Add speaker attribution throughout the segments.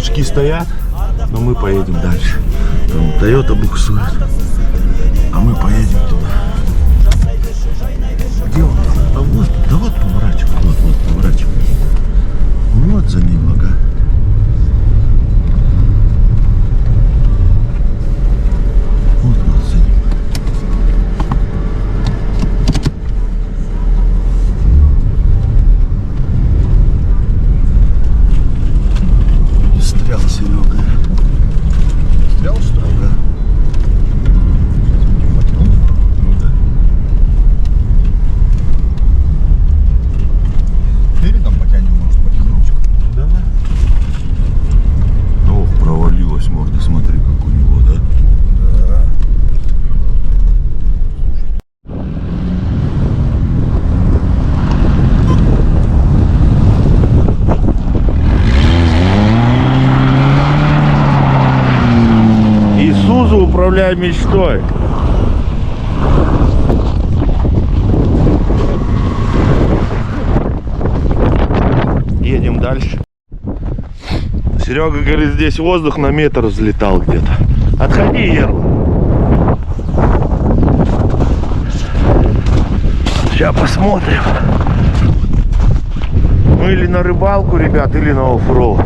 Speaker 1: Толчки стоят, но мы поедем дальше. Там Toyota буксует, а мы поедем туда. Где он? А вот, да вот поворачивай, вот поворачивай. Вот за ним, ага. Вот за ним. Стрял Серега. Стрял, что ли? Да. Ну да. Передом потянем, может, потихонечку. Ну давай. Ох, провалилась морда, смотри, как у него, да? Да. Исузу управляй мечтой. Едем дальше. Серега говорит, здесь воздух на метр взлетал где-то. Отходи, Ерла. Сейчас посмотрим. Ну или на рыбалку, ребят, или на оффроуд.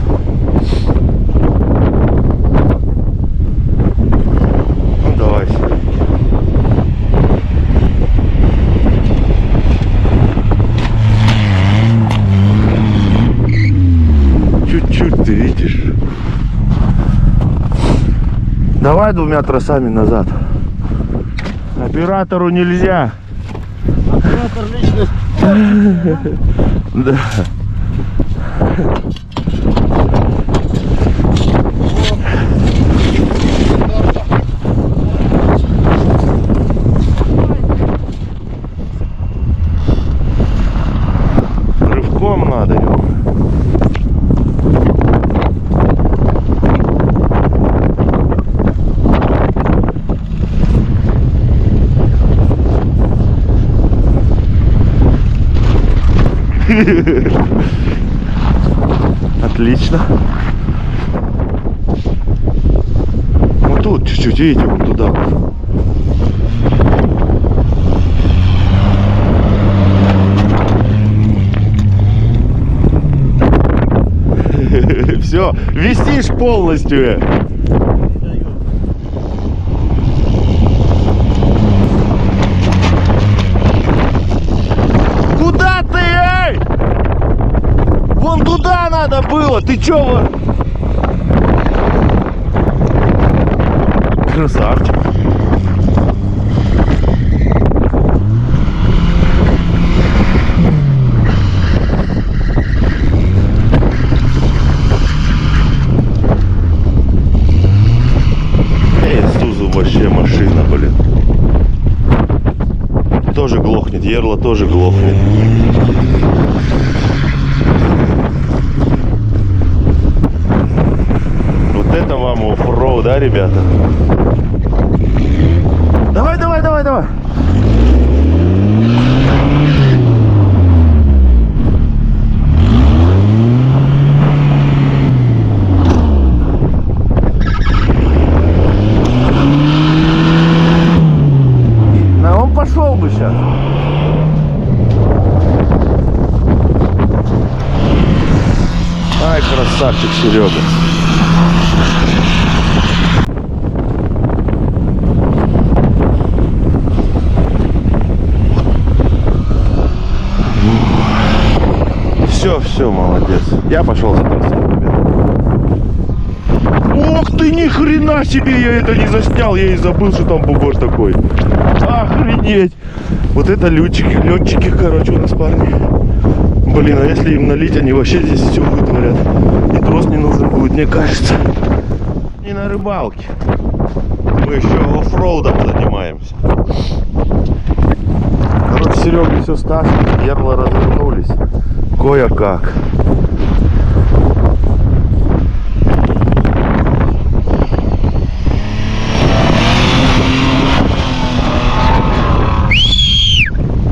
Speaker 1: Ну давай. Чуть-чуть ты видишь. Давай двумя тросами назад. Оператору нельзя.
Speaker 2: Оператор личность.
Speaker 1: Да. Рывком надо его. Отлично. Вот тут чуть-чуть, видите, вот туда. Все, висишь полностью. Куда ты, эй? Вон туда надо было, ты чё? Красавчик. Исузу вообще машина, блин. Тоже глохнет, Ерла тоже глохнет. Вот это вам оффроуд, да, ребята? Давай, давай, давай, давай. Да он пошел бы сейчас. Ай, красавчик Серега. Все, молодец. Я пошел за тросом, ребят. Ох ты, ни хрена себе, я это не заснял, я и забыл, что там бугор такой. Охренеть. Вот это летчики, короче, у нас парни. Блин, а если им налить, они вообще здесь все вытворят. И трос не нужен будет, мне кажется. Не на рыбалке. Мы еще оффроудом занимаемся. Короче, Серега все ставит, Ерла развернулись. Кое-как.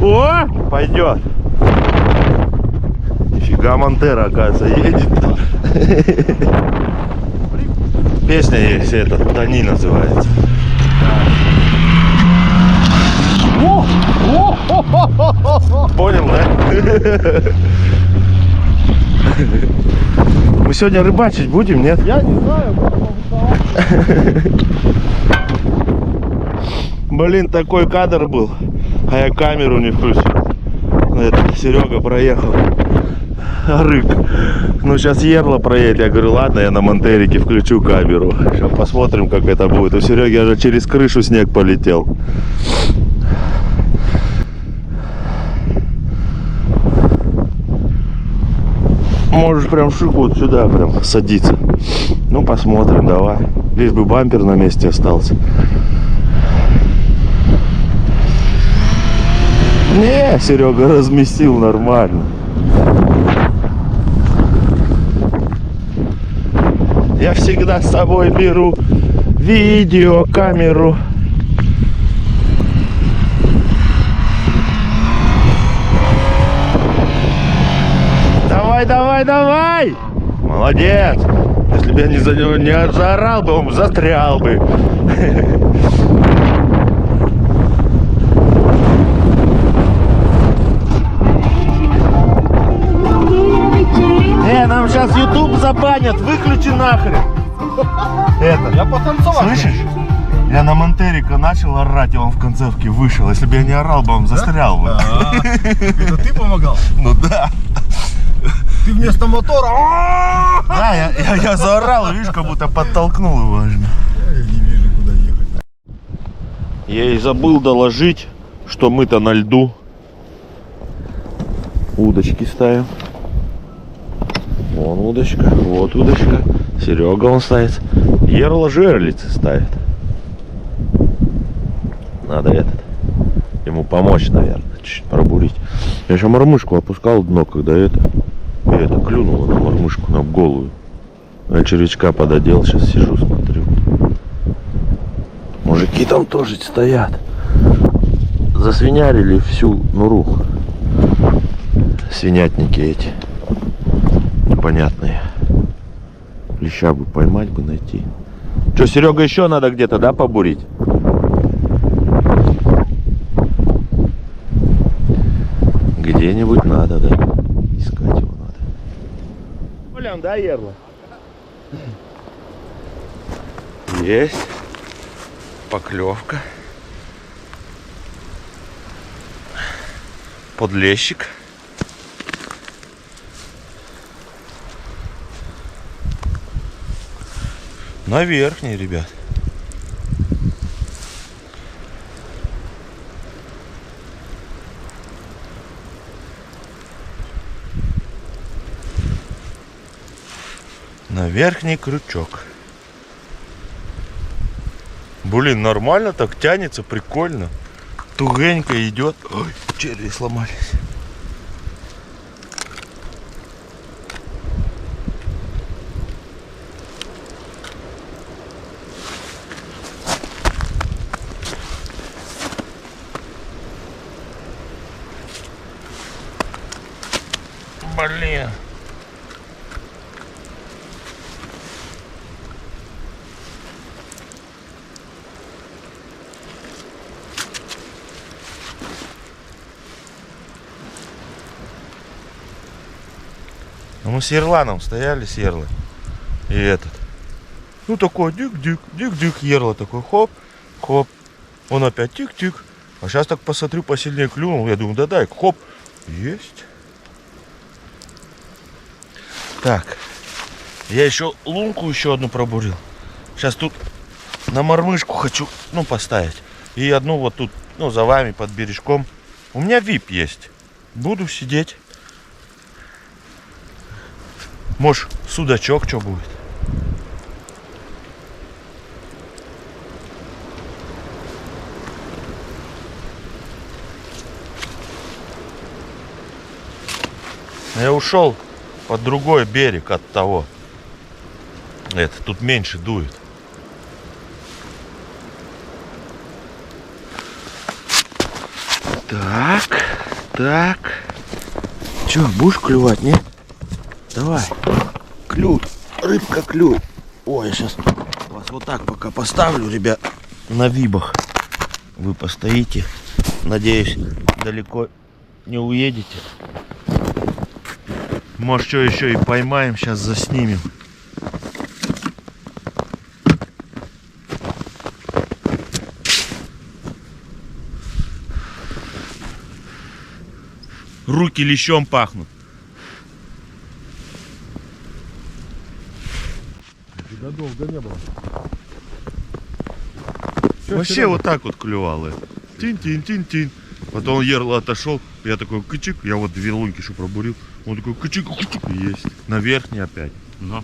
Speaker 1: О, пойдет. Нифига, Монтера, оказывается, едет. Песня есть, это, Тони называется. Понял, да? Мы сегодня рыбачить будем, нет?
Speaker 2: Я не знаю,
Speaker 1: Блин, такой кадр был, а я камеру не включил. Это, Серега проехал. Рык. Ну сейчас Ерло проедет. Я говорю, ладно, я на Монтерике включу камеру. Сейчас посмотрим, как это будет. У Сереги уже через крышу снег полетел. Можешь прям шик вот сюда прям садиться. Ну посмотрим, давай. Лишь бы бампер на месте остался. Не, Серега разместил нормально. Я всегда с собой беру видеокамеру. Давай, давай, давай! Молодец! Если бы я не за него не заорал бы, он застрял бы. Нам сейчас YouTube забанят, выключи нахрен. Это.
Speaker 2: Я потанцевал.
Speaker 1: Слышишь? Я на Монтерика начал орать, и он в концовке вышел. Если бы я не орал бы, он застрял бы.
Speaker 2: Это ты помогал?
Speaker 1: Ну да.
Speaker 2: Ты вместо мотора.
Speaker 1: Да, я заорал, видишь, как будто подтолкнул его.
Speaker 2: Я не вижу, куда ехать.
Speaker 1: Я и забыл доложить, что мы-то на льду. Удочки ставим. Вон удочка, вот удочка. Серега он ставит. Ерло жерлицы ставит. Надо ему помочь, наверное, чуть-чуть пробурить. Я еще мормышку опускал в дно, когда это клюнуло на мормышку, на голую. Я червячка пододел, сейчас сижу, смотрю. Мужики там тоже стоят. Засвинярили всю нору. Свинятники эти. Непонятные. Леща бы поймать, бы найти. Что, Серега, еще надо где-то, да, побурить? Где-нибудь надо, да. Искать его надо. Олян, да, Ерло? Есть. Поклевка. Подлещик. На верхней, ребят. На верхний крючок. Блин, нормально так тянется, прикольно. Тугенько идет. Ой, черви сломались. Блин. А мы с Ерланом стояли, с Ерлой. И этот. Ну такой дик-дик, дик-дик, Ерла такой, хоп, хоп. Он опять тик-тик. А сейчас так посмотрю, посильнее клюнул. Я думаю, да дай, хоп. Есть. Так. Я еще лунку еще одну пробурил. Сейчас тут на мормышку хочу, ну, поставить. И одну вот тут, ну, за вами под бережком. У меня вип есть. Буду сидеть. Может, судачок что будет? Я ушел под другой берег от того. Это тут меньше дует. Так, так. Че, будешь клювать, не? Давай. Клюй. Рыбка клюй. Ой, я сейчас вас вот так пока поставлю, ребят, на вибах. Вы постоите. Надеюсь, далеко не уедете. Может, что еще и поймаем, сейчас заснимем. Руки лещом пахнут.
Speaker 2: Тебя долго не было.
Speaker 1: Вообще вот так вот клювало. Тин-тин-тин-тин. Потом Ерл отошел, я такой кычик, я вот две лунки что пробурил. Он такой кычик, и есть. На верхний опять. Но.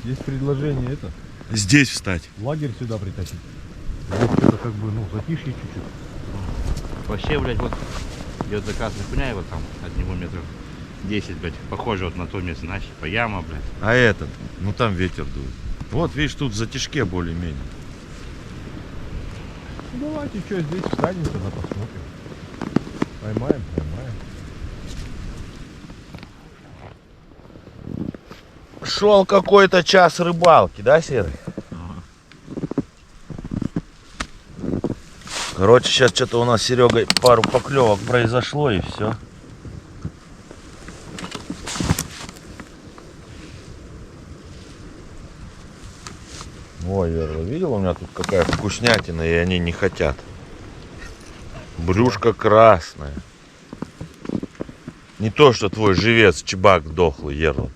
Speaker 2: Есть предложение это.
Speaker 1: Здесь встать.
Speaker 2: Лагерь сюда притащить. Здесь это как бы, ну, затишье чуть-чуть.
Speaker 3: Вообще, блядь, вот идет заказ на хуйня, вот там от него метров 10, блядь, похоже вот на то место, знаешь, по яма, блядь.
Speaker 1: А этот, ну там ветер дует. Вот видишь, тут в затишке более-менее.
Speaker 2: Ну, давайте, что, здесь встанем, тогда посмотрим. Поймаем.
Speaker 1: Шел какой-то час рыбалки, да, Серый? Короче, сейчас что-то у нас с Серегой пару поклевок произошло и все. Ой, Верла, видел, у меня тут какая вкуснятина, и они не хотят. Брюшко красное. Не то, что твой живец чебак дохлый, Ерла.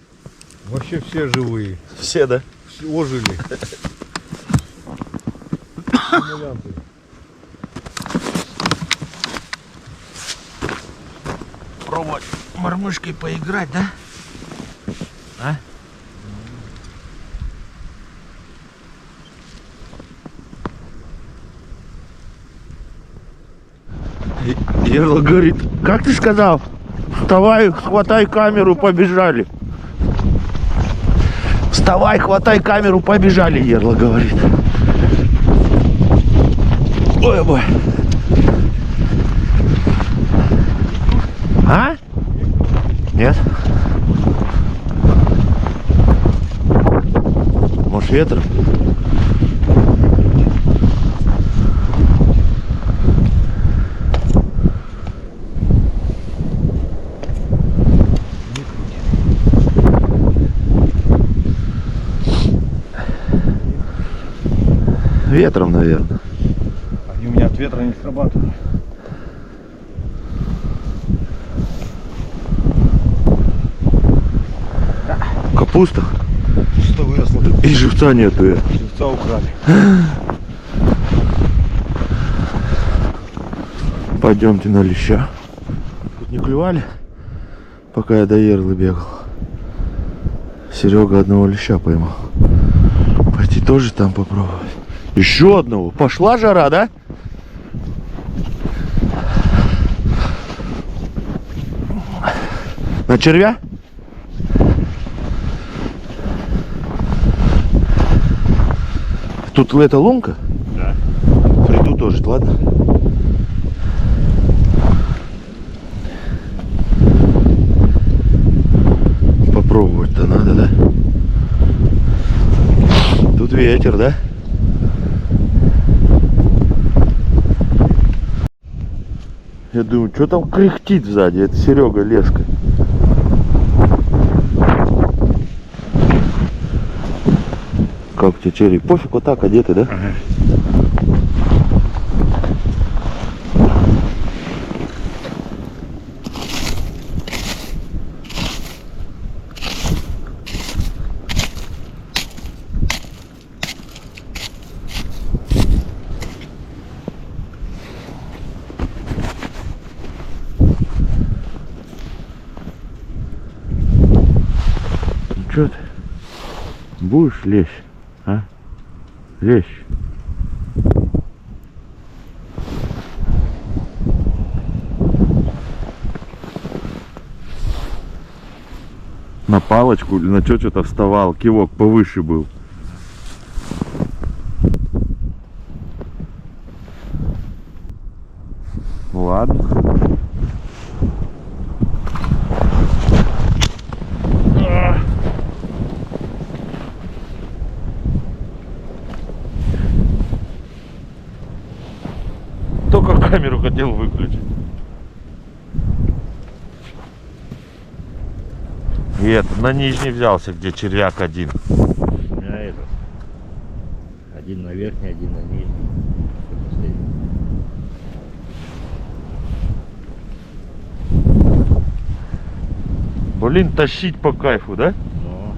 Speaker 2: Вообще все живые.
Speaker 1: Все, да?
Speaker 2: Все ожили. Симулянты.
Speaker 1: Пробовать мормышкой поиграть, да? А? Ерла говорит, как ты сказал? Вставай, хватай камеру, побежали. Вставай, хватай камеру, побежали, Ерла говорит. Ой, бой. А? Нет? Может, ветер? Ветром, наверное.
Speaker 2: Они у меня от ветра не срабатывают.
Speaker 1: Капуста.
Speaker 2: Что выросло?
Speaker 1: И живца нету.
Speaker 2: Живца украли.
Speaker 1: Пойдемте на леща. Тут не клювали, пока я до Ерлы бегал. Серега одного леща поймал. Пойти тоже там попробовать. Еще одного. Пошла жара, да? На червя? Тут это лунка?
Speaker 3: Да.
Speaker 1: Приду тоже, ладно? Попробовать-то надо, да? Тут ветер, да? Я думаю, что там кряхтит сзади? Это Серега леска. Как тебе, Черри? Пофиг, вот так одеты, да?
Speaker 3: Ага.
Speaker 1: Ну что ты? Будешь лезть? А? Лезь. На палочку или на что-то вставал, кивок повыше был. Ладно. камеру хотел выключить. И это, на нижний взялся, где червяк один.
Speaker 3: У меня этот. Один на верхний, один на нижний. Что последний?
Speaker 1: Блин, тащить по кайфу, да?
Speaker 3: Ну.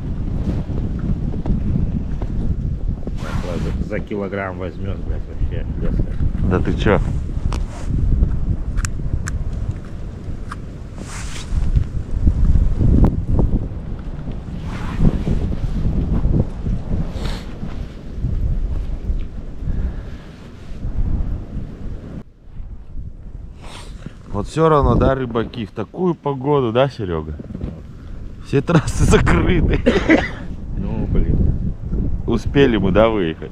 Speaker 3: Такой за килограмм возьмешь, блядь, вообще легко.
Speaker 1: Да ты чё? Вот все равно, да, рыбаки, в такую погоду, да, Серега? Все трассы закрыты.
Speaker 3: Ну, блин.
Speaker 1: Успели мы, да, выехать?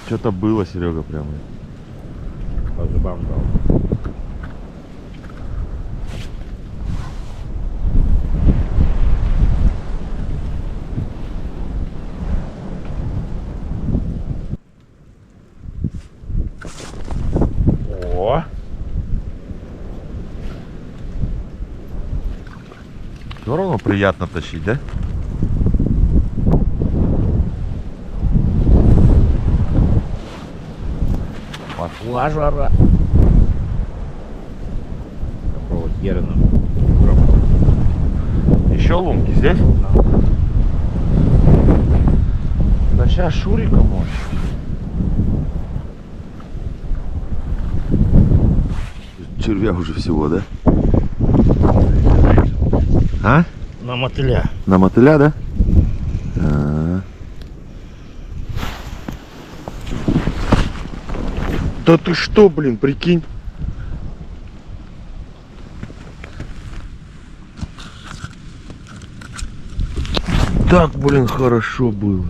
Speaker 1: Что-то было, Серега, прямо.
Speaker 3: По зубам дал.
Speaker 1: О! Все равно приятно тащить, да?
Speaker 3: Пошла жара. Попробовать герну.
Speaker 1: Еще лунки здесь? Да сейчас Шурика может. Червя уже всего, да? А?
Speaker 3: На мотыля.
Speaker 1: На мотыля, да? А. Да ты что, блин, прикинь? Так, блин, хорошо было.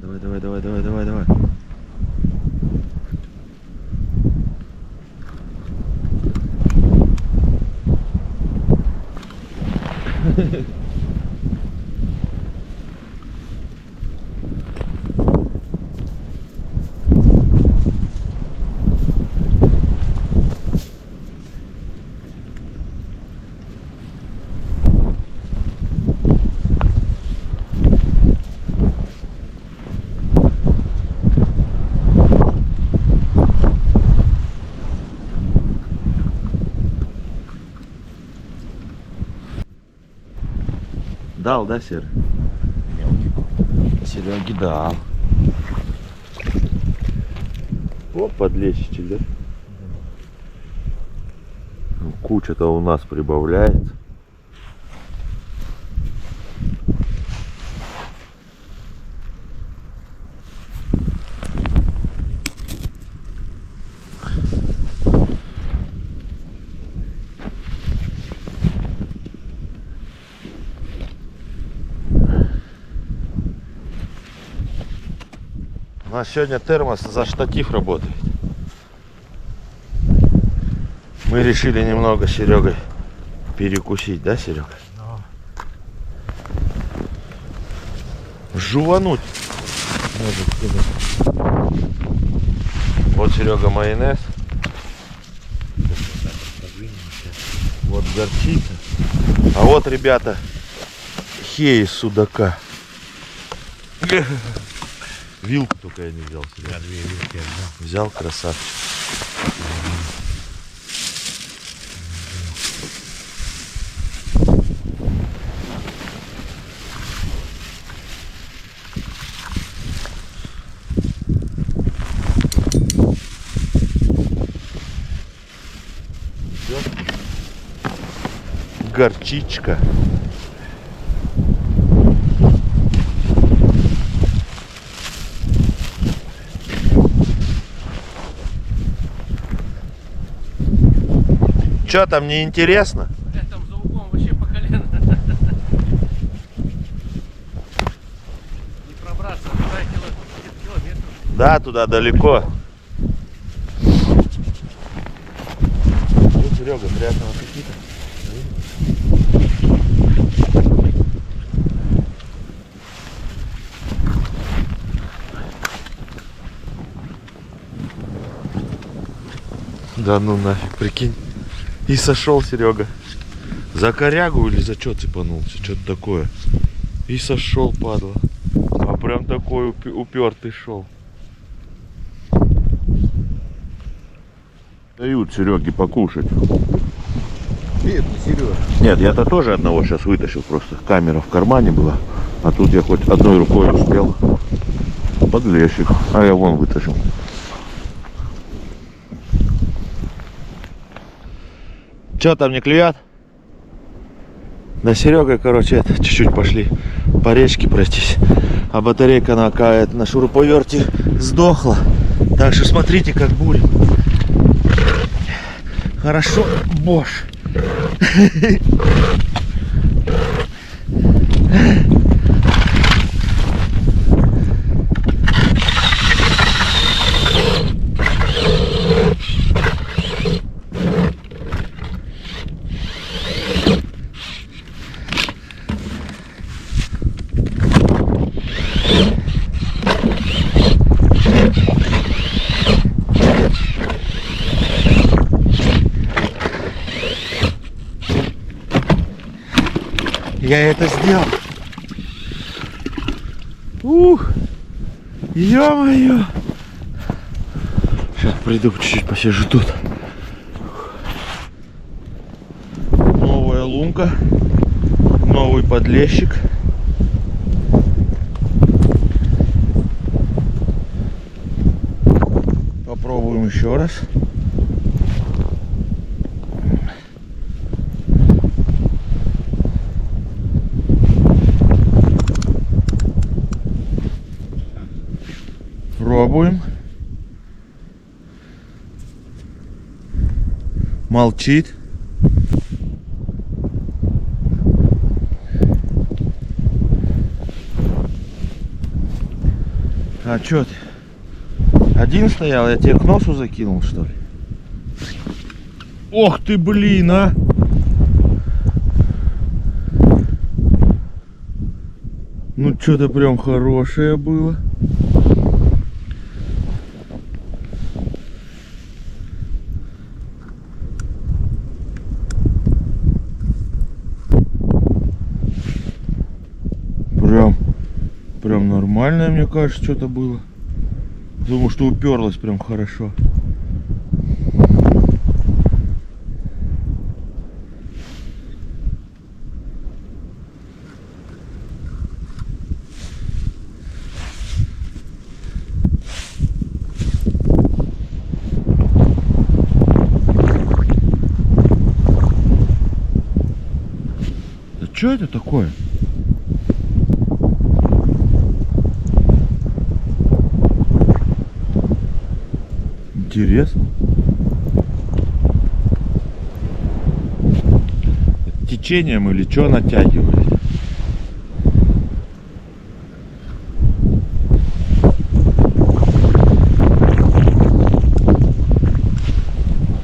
Speaker 1: Давай, давай, давай, давай, давай, давай. Дал, да, Серый? Сереги дал. О, подлещичек, да? Куча-то у нас прибавляется. У нас сегодня термос за штатив работает. Мы решили немного с Серегой перекусить, да, Серега? Жувануть. Вот, Серега, майонез. Вот горчица. А вот, ребята, хей из судака. Вилку только я не взял себе.
Speaker 3: Я 2 вилки взял.
Speaker 1: Взял, красавчик. Всё. Горчичка. Что там, не интересно?
Speaker 2: Блядь, там за углом вообще по колено. Не пробраться, туда километров.
Speaker 1: Да, туда далеко. Ребята, вот какие-то. Да ну нафиг, прикинь. И сошел Серега. За корягу или за что цепанулся? Что-то такое. И сошел, падла. А прям такой упертый шел. Дают Сереге покушать.
Speaker 2: Бедный Серега.
Speaker 1: Нет, я-то тоже одного сейчас вытащил, просто камера в кармане была. А тут я хоть одной рукой успел. Подлещик. А я вон вытащил. Че там не клюет? Да Серега, короче, это чуть-чуть пошли по речке пройтись. А батарейка на шуруповерте сдохла. Так что смотрите, как бурим. Хорошо, Бош. Я это сделал. Ух, ё-моё. Сейчас приду, чуть-чуть посижу тут. Новая лунка, новый подлещик. Попробуем еще раз. Пробуем. Молчит. А чё ты? Один стоял, я тебе к носу закинул, что ли? Ох ты, блин, а! Ну что-то прям хорошее было. Прям нормальное, мне кажется, что-то было. Потому что уперлась прям хорошо. Да что это такое? Интересно. Течением или что натягивает?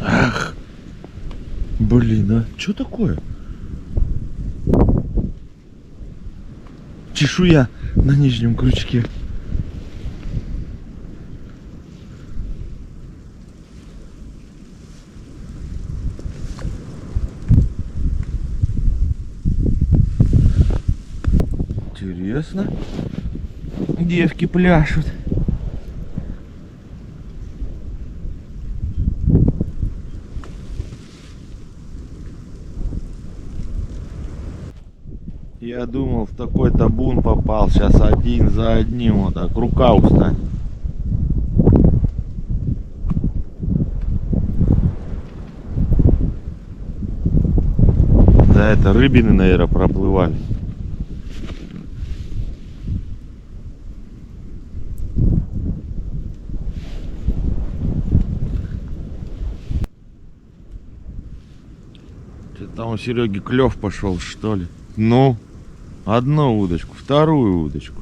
Speaker 1: Ах, блин, а что такое? Чешуя на нижнем крючке. Интересно. Девки пляшут. Я думал, в такой табун попал. Сейчас один за одним вот так. Рука устанет. Да, это рыбины, наверное, проплывали. Там у Сереги клев пошел, что ли? Ну, одну удочку, вторую удочку.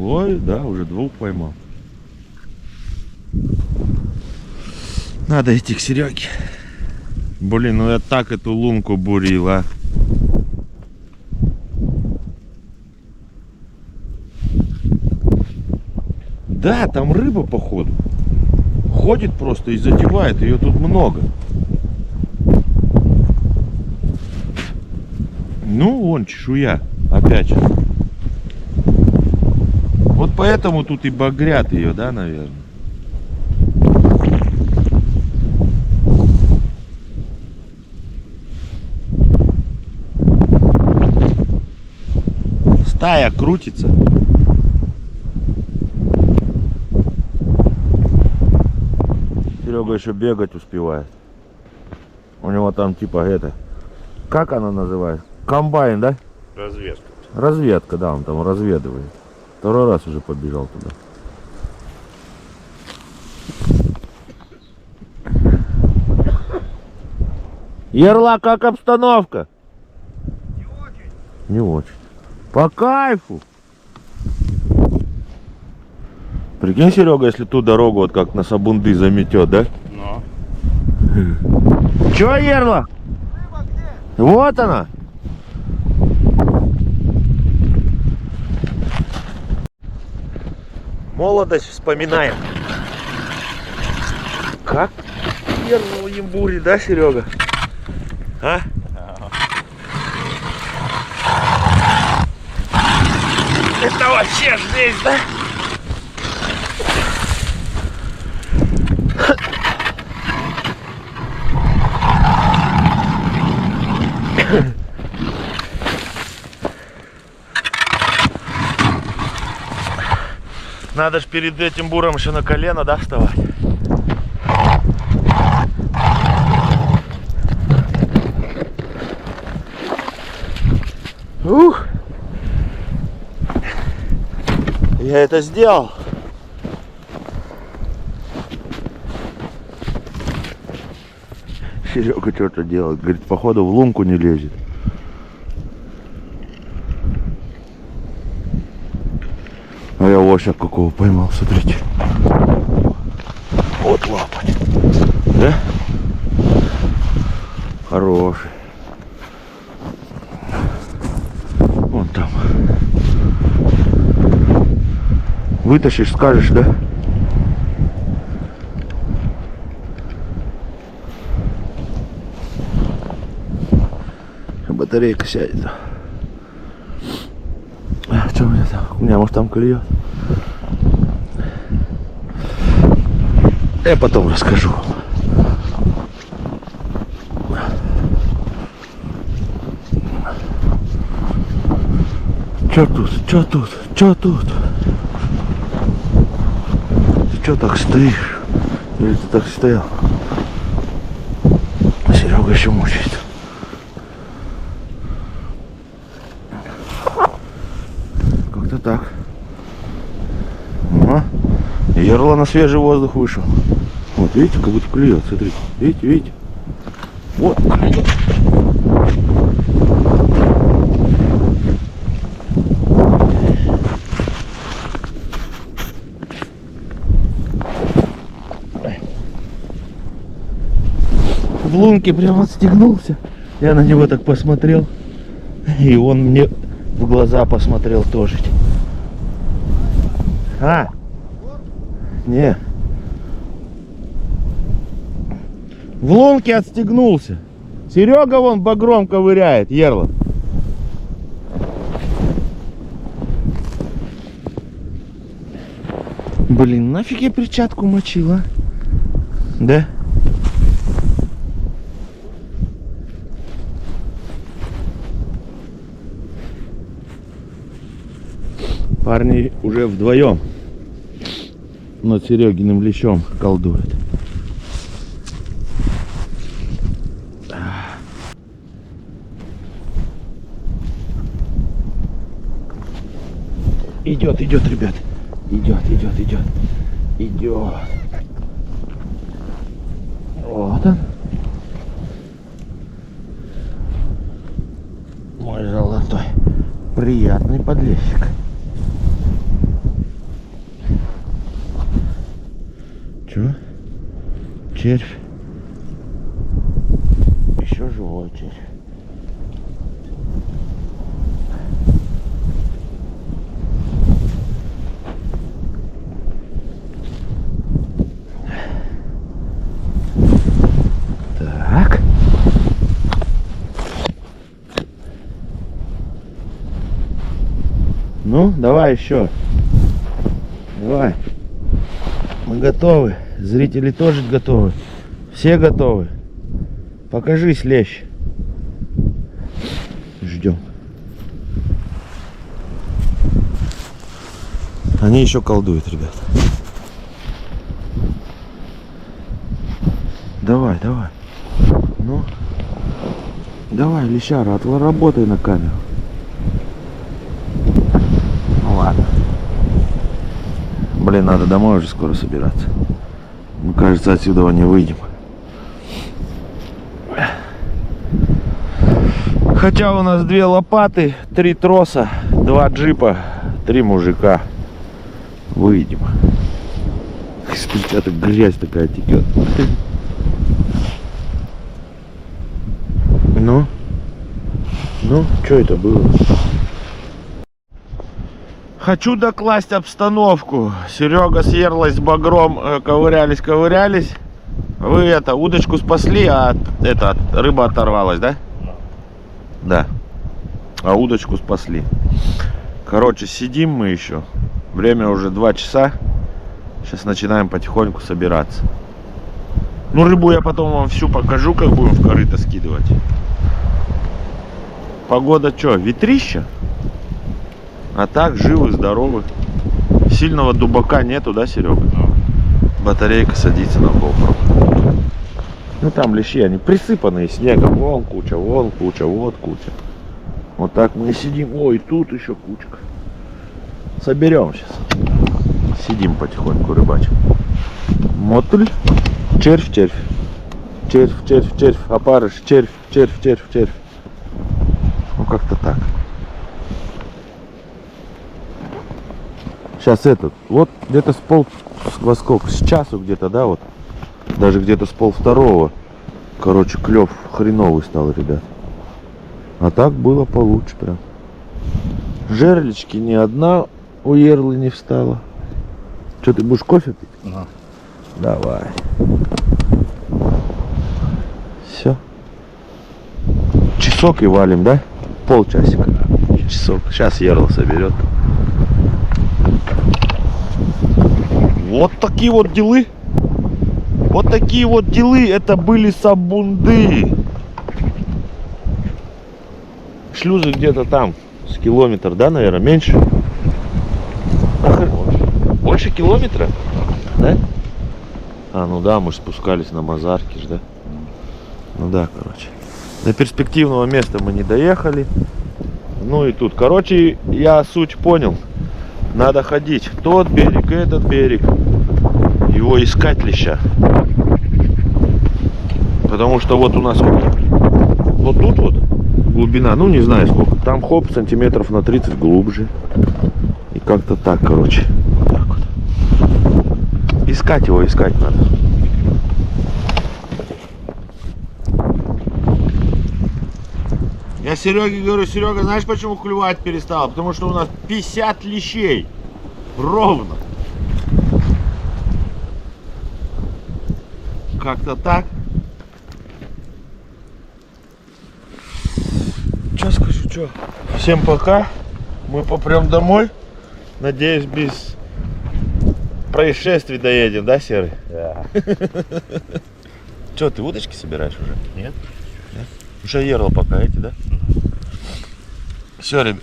Speaker 1: Ой, да, уже 2 поймал. Надо идти к Сереге. Блин, ну я так эту лунку бурил, а. Да, там рыба, походу. Ходит просто и задевает, ее тут много. Ну, вон чешуя, опять же. Вот поэтому тут и багрят ее, да, наверное. Стая крутится. Серега еще бегать успевает. У него там типа это, как она называется? Комбайн, да?
Speaker 3: Разведка.
Speaker 1: Разведка, да, он там разведывает. 2-й раз уже побежал туда. Ерла, как обстановка?
Speaker 2: Не очень.
Speaker 1: Не очень. По кайфу. Прикинь, Серега, если ту дорогу вот как на Сабунды заметет, да?
Speaker 3: Но.
Speaker 1: Че, Ерла?
Speaker 2: Рыба где?
Speaker 1: Вот она. Молодость вспоминаем. Как ернул ямбури, да, Серега? А? Это вообще здесь, да? Надо ж перед этим буром еще на колено, да, вставать? Ух! Я это сделал. Серега что-то делает. Говорит, походу в лунку не лезет. А я лося какого поймал, смотрите. Вот лапать. Да? Хороший. Вон там. Вытащишь, скажешь, да? Батарейка сядет. Что у меня там? У меня может там клюет. Я потом расскажу. Чё тут? Чё тут? Чё тут? Ты чё так стоишь? Или ты так стоял? Серега еще мучает. Как-то так. Ага. Ерла на свежий воздух вышел. Вот видите, как будто клюет, смотрите. Видите, видите? Вот клюет. В лунке прям отстегнулся. Я на него так посмотрел. И он мне в глаза посмотрел тоже. А? Не. В лунке отстегнулся. Серега вон багром ковыряет, Ерла. Блин, нафиг я перчатку мочила? Да? Парни уже вдвоем над Серегиным лещом колдуют. Идет, идет, ребят. Идет, идет, идет. Идет. Вот он. Мой золотой. Приятный подлещик. червь. Еще живой червь. Так. Ну, давай еще. Давай. Мы готовы. Зрители тоже готовы. Все готовы. Покажись, лещ. Ждем. Они еще колдуют, ребят. Давай, давай. Ну. Давай, лещара, работай на камеру. Ну ладно. Блин, надо домой уже скоро собираться. Мы, кажется, отсюда не выйдем. Хотя у нас 2 лопаты, 3 троса, 2 джипа, 3 мужика. Выйдем. Смотрите, это грязь такая текет. Ну, что это было? Хочу докласть обстановку. Серега с Ерлой с Багром ковырялись. Вы удочку спасли, а рыба оторвалась, да? Да. А удочку спасли. Короче, сидим мы еще. Время уже 2 часа. Сейчас начинаем потихоньку собираться. Ну, рыбу я потом вам всю покажу, как будем в корыто скидывать. Погода что, ветрища? А так, живы, здоровы. Сильного дубака нету, да, Серега? Батарейка садится на GoPro. Ну, там лещи, они присыпанные снегом. Вон куча, вот куча. Вот так мы и сидим. Ой, тут еще кучка. Соберем сейчас. Сидим потихоньку, рыбачим. Мотуль. Червь. Опарыш. Червь. Ну, как-то так. Сейчас вот где-то во сколько, с часу где-то, да, вот. Даже где-то с 1:30. Короче, клев хреновый стал, ребят. А так было получше прям. Жерлички ни одна у Ерлы не встала. Что, ты будешь кофе пить?
Speaker 3: Ага.
Speaker 1: Давай. Все. Часок и валим, да? Полчасика. Часок. Сейчас Ерла соберет. Вот такие вот делы. Вот такие вот делы. Это были сабунды. Шлюзы где-то там. С километр, да, наверное? Меньше? Больше километра? Да? А, ну да, мы же спускались на Мазарки, да? Ну да, короче. До перспективного места мы не доехали. Ну и тут, короче, я суть понял. Надо ходить в тот берег, этот берег. Его искать леща. Потому что вот у нас вот тут вот глубина, ну не знаю сколько. Там хоп, сантиметров на 30 глубже. И как-то так, короче. Вот так вот. Искать его, искать надо. Я Сереге говорю, Серега, знаешь почему клювать перестал? Потому что у нас 50 лещей. Ровно. Как-то так. Что скажу, что? Всем пока. Мы попрем домой. Надеюсь, без происшествий доедем, да, Серый?
Speaker 3: Да.
Speaker 1: Что, ты удочки собираешь уже?
Speaker 3: Нет?
Speaker 1: Нет? Уже Ерла пока эти, да? Все, ребят.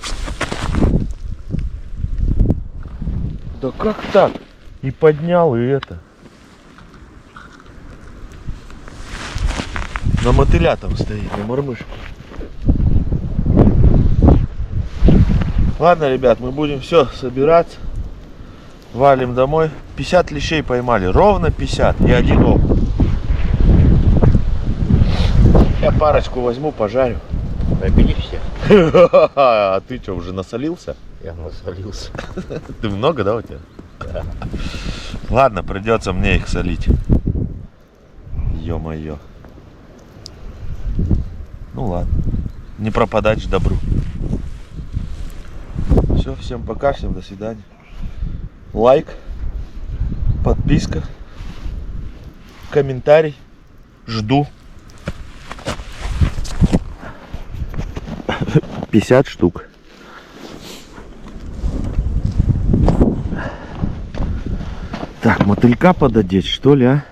Speaker 1: Да как так? И поднял, и это. На мотыля там стоит, на мормышку. Ладно, ребят, мы будем все собираться. Валим домой. 50 лещей поймали. Ровно 50. И один окунь. Я парочку возьму, пожарю.
Speaker 3: Побери всех.
Speaker 1: А ты что, уже насолился?
Speaker 3: Я насолился.
Speaker 1: Ты много, да, у тебя?
Speaker 3: Да.
Speaker 1: Ладно, придется мне их солить. Ё-моё. Ну ладно. Не пропадать ж добру. Все, всем пока, всем до свидания. Лайк, подписка, комментарий. Жду. 50 штук. Так, мотылька пододеть, что ли, а?